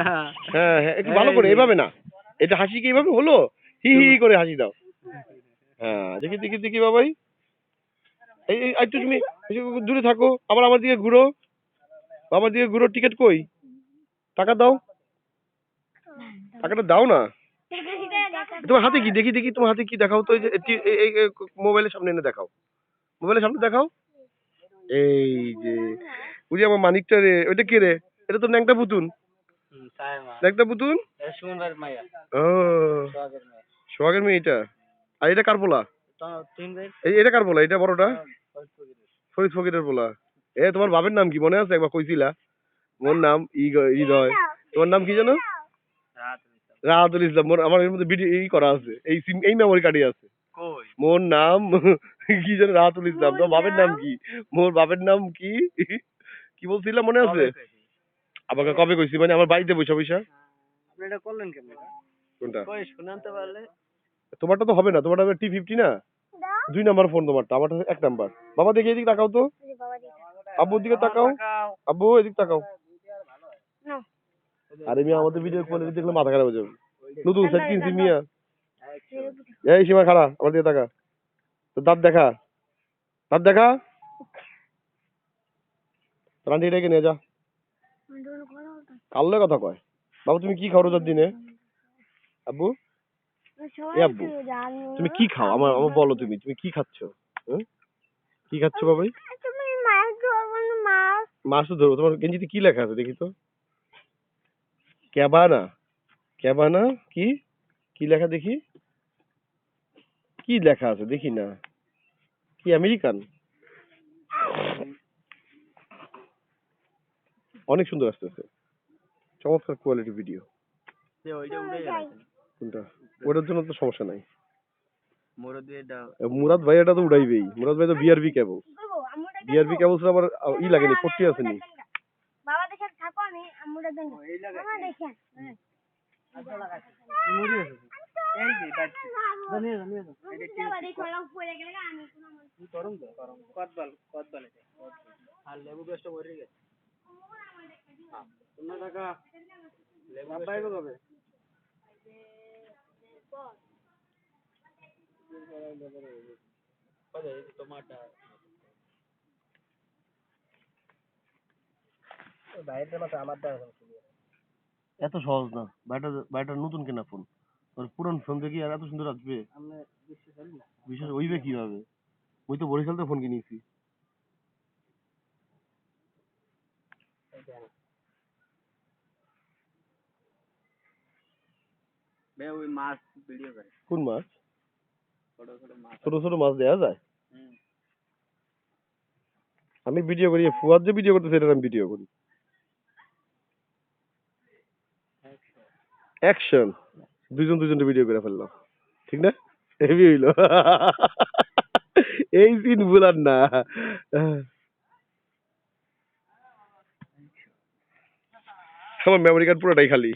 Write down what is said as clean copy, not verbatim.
হ্যাঁ হ্যাঁ, একটু ভালো করে, এভাবে না, এটা হাসি কি এইভাবে হলো? হি হি করে হাসি দাও। হ্যাঁ, দেখি দেখি দেখি বাবাই, এই এই একটু তুমি একটু দূরে থাকো, আবার আমার দিকে ঘুরো, আমার দিকে ঘুরো। টিকিট কই? টাকা দাও, টাকাটা দাও না। তোমার হাতে কি দেখি দেখি, তোমার হাতে কি দেখাও তো, এই যে এই মোবাইলের সামনে এনে দেখাও, মোবাইলের সামনে দেখাও। এই যে ওই যে আমার মানিকটা রে, ওইটা কে রে? এটা তো ন্যাংটা পুতুন, ন্যাংটা পুতুন। ও, সোহাগের মেয়ে এটা। আর এটা কার পোলা? এটা কার পোলা? এটা বড়টা ফরিদ ফকিরের পোলা। তোমার বাপের নাম কি মনে আছে? একবার কইছিলা মোর নাম হৃদয়, তোমার নাম কি জানো? রাহাতুল ইসলাম। আমার এর মধ্যে ভিডিও করা আছে, এই মেমোরি কার্ডে আছে। মোর নাম কি যেন রাহাতুল ইসলাম। তোমার বাপের নাম কি? মোর বাপের নাম কি? কি বলছিলাম মনে আছে? আমাকে কবে কইছি মানে আমার বাড়িতে বসে বসে। কোনটা? তোমারটা তো হবে না, তোমারটা T50 না, 2 নাম্বার ফোন তোমারটা, আমারটা 1 নাম্বার। বাবা দেখি এদিকে তাকাও তো, আব্বুর দিকে তাকাও, আব্বু এদিকে তাকাও। আরে মিয়া, আমাদের ভিডিও কোয়ালিটি দেখলে মাথা খারাপ হয়ে যাবে। নতুন সেট কিনছি মিয়া। এই সীমা খাড়া, আমার দিকে তাকা, তো দাঁত দেখা, দাঁত দেখা। রান্ডি এটাকে নিয়ে যা, কাললে কথা কয়। বাবু তুমি কি খাও রোজার দিনে? আব্বু, এ আব্বু, তুমি কি খাও? আমার আমার বলো, তুমি তুমি কি খাচ্ছ? কি খাচ্ছ বাবাই? মাছ তো ধরো। তোমার গেঞ্জিতে কি লেখা আছে দেখি তো? ক্যাবানা, ক্যাবানা কি? কি লেখা দেখি, কি লেখা আছে দেখি না। কি আমেরিকান? অনেক সুন্দর আসতেছে, চমৎকার কোয়ালিটি ভিডিও। কোনটা? ওটার জন্য তো সমস্যা নাই। মুরাদ ভাই এটা তো উড়াইবেই, মুরাদ ভাই তো বিআরবি কেবল, বিআরবি কেবল আবার ই লাগেনি, 40 আছে নি। বাবা দেখেন থাকো, আমি আমুরা দেন বাবা দেখেন। এই যে জানিয়ে জানিয়ে এটা বাড়ি খোলা পড়ে গেলে আমি কোন করম তো করম কতবাল এটা আর লেবু গাছটা মরে গেছে। তোমরা টাকা লেবু পাইবে কবে? টমাটো বাইরের মাথা আমার দাও। এত সহজ না, বাইটা নতুন কেনা ফোন, ওর পুরান ফোন দেখি আর এত সুন্দর আসবে? বিশেষ হইবে কিভাবে? ওই তো বরিশাল থেকে ফোন কিনেছি। কোন মাছ? ছোট ছোট মাছ দেয়া যায়? আমি ভিডিও করি, ফুয়াদ যে ভিডিও করতেছে এটা আমি ভিডিও করি। অ্যাকশন, দুজন দুজনটা ভিডিও করে ফেললাম, ঠিক না? হেভি হইলো। এই সিন ভুলার না। আমার মেমোরি কার্ড পুরোটাই খালি।